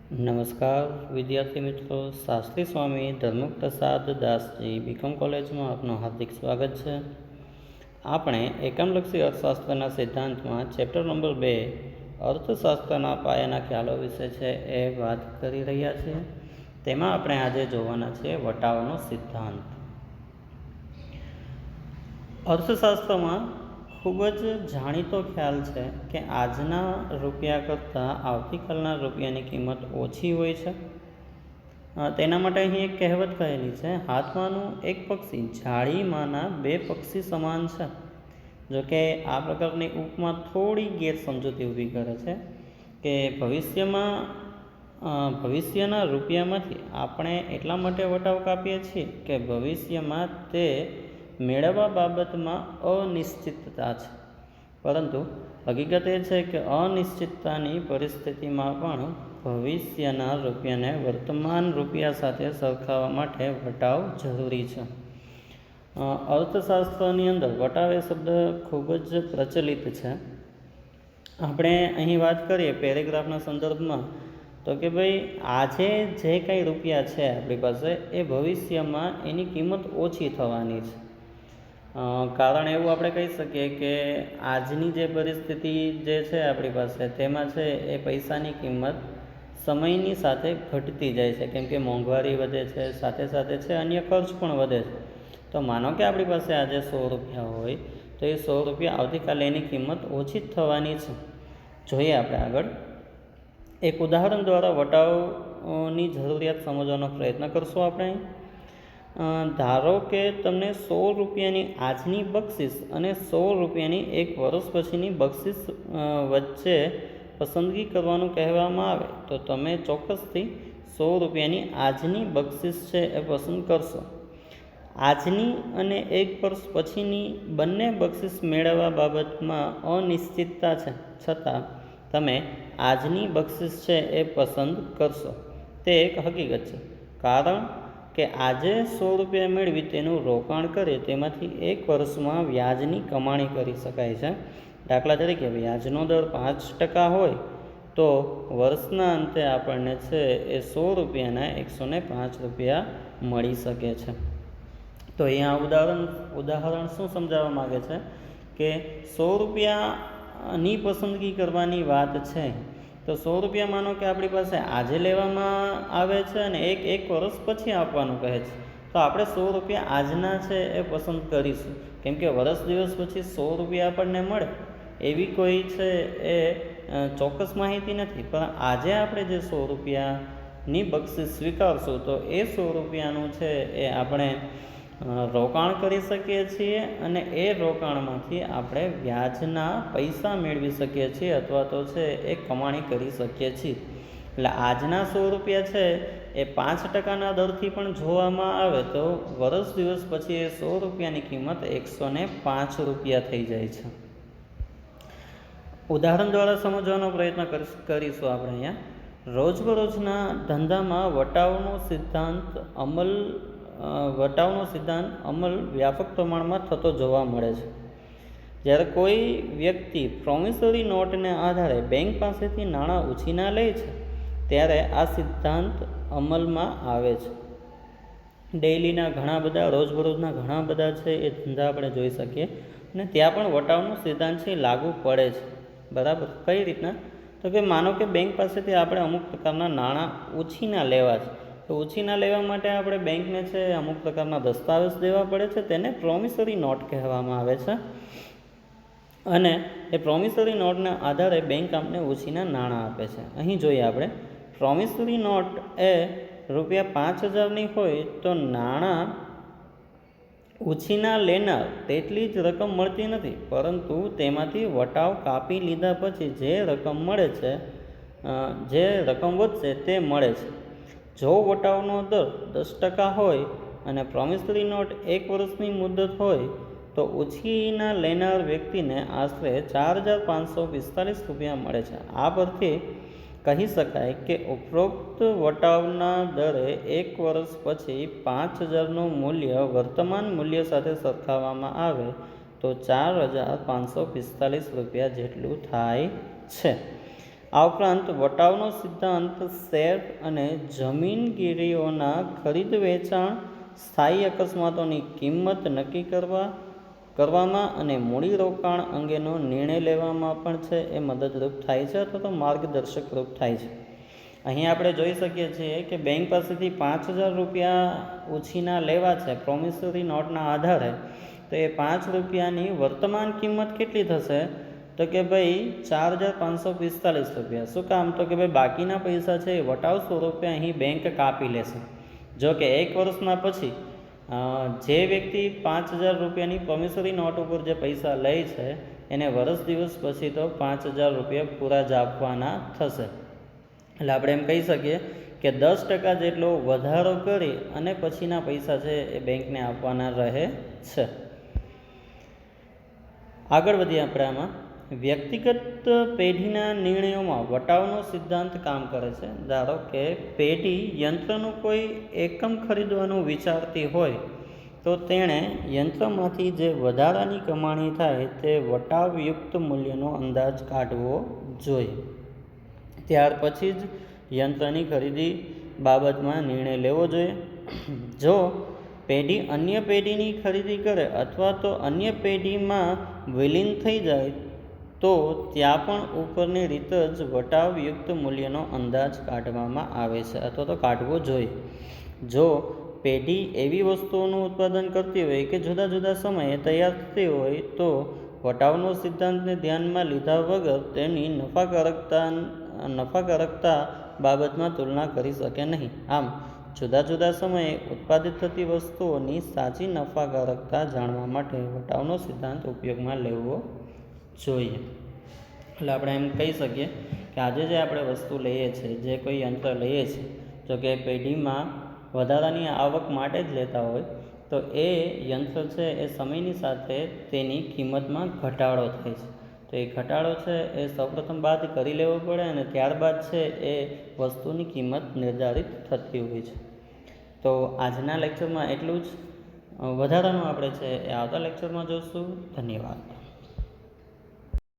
નમસ્કાર વિદ્યાર્થી મિત્રો, શાસ્ત્રી સ્વામી ધર્મપ્રસાદ દાસજી બીકોમ કોલેજમાં આપનું હાર્દિક સ્વાગત છે. આપણે એકમલક્ષી અર્થશાસ્ત્રના સિદ્ધાંતમાં ચેપ્ટર નંબર 2 અર્થશાસ્ત્રના પાયાના ખ્યાલો વિશે છે એ વાત કરી રહ્યા છીએ. તેમાં આપણે આજે જોવાના છે વટાવનો સિદ્ધાંત. અર્થશાસ્ત્રમાં ખૂબ જ જાણીતો ખ્યાલ છે કે આજના રૂપિયા કરતાં આવતીકાલના રૂપિયાની કિંમત ઓછી હોય છે. તેના માટે અહીં એક કહેવત કહેલી છે, હાથમાંનું એક પક્ષી જાળીમાંના બે પક્ષી સમાન છે. જોકે આ પ્રકારની ઉપમા થોડી ગેરસમજૂતી ઊભી કરે છે કે ભવિષ્યના રૂપિયામાંથી આપણે એટલા માટે વટાવ કાપીએ છીએ કે ભવિષ્યમાં તે મેળવવા બાબતમાં અનિશ્ચિતતા છે. પરંતુ હકીકત એ છે કે અનિશ્ચિતતાની પરિસ્થિતિમાં પણ ભવિષ્યના રૂપિયાને વર્તમાન રૂપિયા સાથે સરખાવવા માટે વટાવ જરૂરી છે. અર્થશાસ્ત્રની અંદર વટાવ એ શબ્દ ખૂબ જ પ્રચલિત છે. આપણે અહીં વાત કરીએ પેરેગ્રાફના સંદર્ભમાં તો કે ભાઈ આજે જે કંઈ રૂપિયા છે આપણી પાસે એ ભવિષ્યમાં એની કિંમત ઓછી થવાની છે. કારણ એવું આપણે કહી શકીએ કે આજની જે પરિસ્થિતિ જે છે આપણી પાસે તેમાં છે એ પૈસાની કિંમત સમયની સાથે ઘટતી જાય છે, કેમ કે મોંઘવારી વધે છે, સાથે સાથે છે અન્ય ખર્ચ પણ વધે છે. તો માનો કે આપણી પાસે આજે 100 રૂપિયા હોય તો એ 100 રૂપિયા આવતીકાલે એની કિંમત ઓછી જ થવાની છે. જોઈએ આપણે આગળ એક ઉદાહરણ દ્વારા વટાવની જરૂરિયાત સમજવાનો પ્રયત્ન કરશું. આપણે ધારો કે તમને 100 રૂપિયાની આજની બક્ષિસ અને 100 રૂપિયાની 1 વર્ષ પછીની બક્ષિસ વચ્ચે પસંદગી કરવાનું કહેવામાં આવે તો તમે ચોક્કસથી 100 રૂપિયાની આજની બક્ષિસ છે એ પસંદ કરશો. આજની અને 1 વર્ષ પછીની બંને બક્ષિસ મેળવવા બાબતમાં અનિશ્ચિતતા છે, છતાં તમે આજની બક્ષિસ છે એ પસંદ કરશો. તે એક હકીકત છે, કારણ કે આજે 100 રૂપિયા મેળવી તેનું રોકાણ કરે તેમાંથી 1 વર્ષમાં વ્યાજની કમાણી કરી શકાય છે. દાખલા તરીકે વ્યાજનો દર 5% હોય તો વર્ષના અંતે આપણને છે એ 100 રૂપિયાના 105 રૂપિયા મળી શકે છે. તો અહીંયા ઉદાહરણ શું સમજાવવા માગે છે કે 100 રૂપિયાની પસંદગી કરવાની વાત છે. તો 100 રૂપિયા માનો કે આપણી પાસે આજે લેવામાં આવે છે અને એક વર્ષ પછી આપવાનું કહે છે, તો આપણે 100 રૂપિયા આજના છે એ પસંદ કરીશું, કેમ કે વર્ષ દિવસ પછી 100 રૂપિયા આપણને મળે એવી કોઈ છે એ ચોક્કસ માહિતી નથી. પણ આજે આપણે જે 100 રૂપિયાની બક્ષિસ સ્વીકારશું તો એ 100 રૂપિયાનું છે એ આપણે રોકાણ કરી શકીએ છીએ અને એ રોકાણમાંથી આપણે વ્યાજના પૈસા મેળવી શકીએ છીએ અથવા તો છે એ કમાણી કરી શકીએ છીએ. એટલે આજના 100 રૂપિયા છે એ 5%ના દરથી પણ જોવામાં આવે તો વર્ષ દિવસ પછી એ 100 રૂપિયાની કિંમત 105 રૂપિયા થઈ જાય છે. ઉદાહરણ દ્વારા સમજવાનો પ્રયત્ન કરીશું. આપણે અહીંયા રોજબરોજના ધંધામાં વટાવનો સિદ્ધાંત અમલ વ્યાપક પ્રમાણમાં થતો જોવા મળે છે. જ્યારે કોઈ વ્યક્તિ પ્રોમિસરી નોટને આધારે બેંક પાસેથી નાણાં ઉછીના લે છે ત્યારે આ સિદ્ધાંત અમલમાં આવે છે. ડેઇલીના ઘણા બધા રોજબરોજના ઘણા બધા છે એ ધંધા આપણે જોઈ શકીએ અને ત્યાં પણ વટાવનો સિદ્ધાંત છે લાગુ પડે છે. બરાબર, કઈ રીતના? તો કે માનો કે બેંક પાસેથી આપણે અમુક પ્રકારના નાણાં ઉછીના લેવા છે, તો ઉછીના લેવા માટે આપણે બેંકને છે અમુક પ્રકારના દસ્તાવેજ દેવા પડે છે, તેને પ્રોમિસરી નોટ કહેવામાં આવે છે. અને એ પ્રોમિસરી નોટના આધારે બેંક આપણે ઉછીના નાણાં આપે છે. અહીં જોઈએ આપણે પ્રોમિસરી નોટ એ રૂપિયા 5000ની હોય તો નાણાં ઉછીના લેનાર તેટલી જ રકમ મળતી નથી, પરંતુ તેમાંથી વટાવ કાપી લીધા પછી જે રકમ મળે છે, જે રકમ વધશે તે મળે છે. જો વટાવનો દર 10% હોય અને પ્રોમિસરી નોટ 1 વર્ષની મુદત હોય તો ઉછીના લેનાર વ્યક્તિને આશરે 4545 રૂપિયા મળે છે. આ પરથી કહી શકાય કે ઉપરોક્ત વટાવના દરે 1 વર્ષ પછી 5000નું મૂલ્ય વર્તમાન મૂલ્ય સાથે સરખાવવામાં આવે તો 4545 રૂપિયા જેટલું થાય છે. આ ઉપરાંત વટાવનો સિદ્ધાંત શેર અને જમીનગીરીઓના ખરીદ વેચાણ, સ્થાયી અકસ્માતોની કિંમત નક્કી કરવામાં અને મૂડીરોકાણ અંગેનો નિર્ણય લેવામાં પણ છે એ મદદરૂપ થાય છે અથવા તો માર્ગદર્શક રૂપ થાય છે. અહીં આપણે જોઈ શકીએ છીએ કે બેંક પાસેથી 5,000 રૂપિયા ઉછીના લેવા છે પ્રોમિસરી નોટના આધારે, તો એ 5 રૂપિયાની વર્તમાન કિંમત કેટલી થશે? તો કે ભાઈ 4,545 રૂપિયા. શું કામ? તો કે ભાઈ બાકીના પૈસા છે એ વટાવ સ્વરૂપે અહીં બેંક કાપી લેશે. જો કે 1 વર્ષના પછી જે વ્યક્તિ 5,000 રૂપિયાની પ્રોમિસરી નોટ ઉપર જે પૈસા લે છે એને વર્ષ દિવસ પછી તો 5,000 રૂપિયા પૂરા જ આપવાના થશે. એટલે આપણે એમ કહી શકીએ કે 10% જેટલો વધારો કરી અને પછીના પૈસા છે એ બેંકને આપવાના રહે છે. આગળ વધીએ આપણે આમાં. વ્યક્તિગત પેઢીના નિર્ણયોમાં વટાવનો સિદ્ધાંત કામ કરે છે. ધારો કે પેઢી યંત્રનું કોઈ એકમ ખરીદવાનું વિચારતી હોય તો તેણે યંત્રમાંથી જે વધારાની કમાણી થાય તે વટાવયુક્ત મૂલ્યનો અંદાજ કાઢવો જોઈએ. ત્યાર પછી જ યંત્રની ખરીદી બાબતમાં નિર્ણય લેવો જોઈએ. જો પેઢી અન્ય પેઢીની ખરીદી કરે અથવા તો અન્ય પેઢીમાં વિલીન થઈ જાય તો ત્યાં પણ ઉપરની રીત જ વટાવયુક્ત મૂલ્યનો અંદાજ કાઢવામાં આવે છે અથવા તો કાઢવો જોઈએ. જો પેઢી એવી વસ્તુઓનું ઉત્પાદન કરતી હોય કે જુદા જુદા સમયે તૈયાર થતી હોય તો વટાવનો સિદ્ધાંતને ધ્યાનમાં લીધા વગર તેની નફાકારકતા બાબતમાં તુલના કરી શકે નહીં. આમ જુદા જુદા સમયે ઉત્પાદિત થતી વસ્તુઓની સાચી નફાકારકતા જાણવા માટે વટાવનો સિદ્ધાંત ઉપયોગમાં લેવો જોઈએ. એટલે આપણે એમ કહી શકીએ કે આજે જે આપણે વસ્તુ લઈએ છીએ, જે કોઈ યંત્ર લઈએ છીએ, જો કે પેઢીમાં વધારાની આવક માટે જ લેતા હોય તો એ યંત્ર છે એ સમયની સાથે તેની કિંમતમાં ઘટાડો થાય છે. તો એ ઘટાડો છે એ સૌપ્રથમ બાદ કરી લેવો પડે અને ત્યારબાદ છે એ વસ્તુની કિંમત નિર્ધારિત થતી હોય છે. તો આજના લેક્ચરમાં એટલું જ. વધારાનું આપણે છે એ આવતા લેક્ચરમાં જોઈશું. ધન્યવાદ.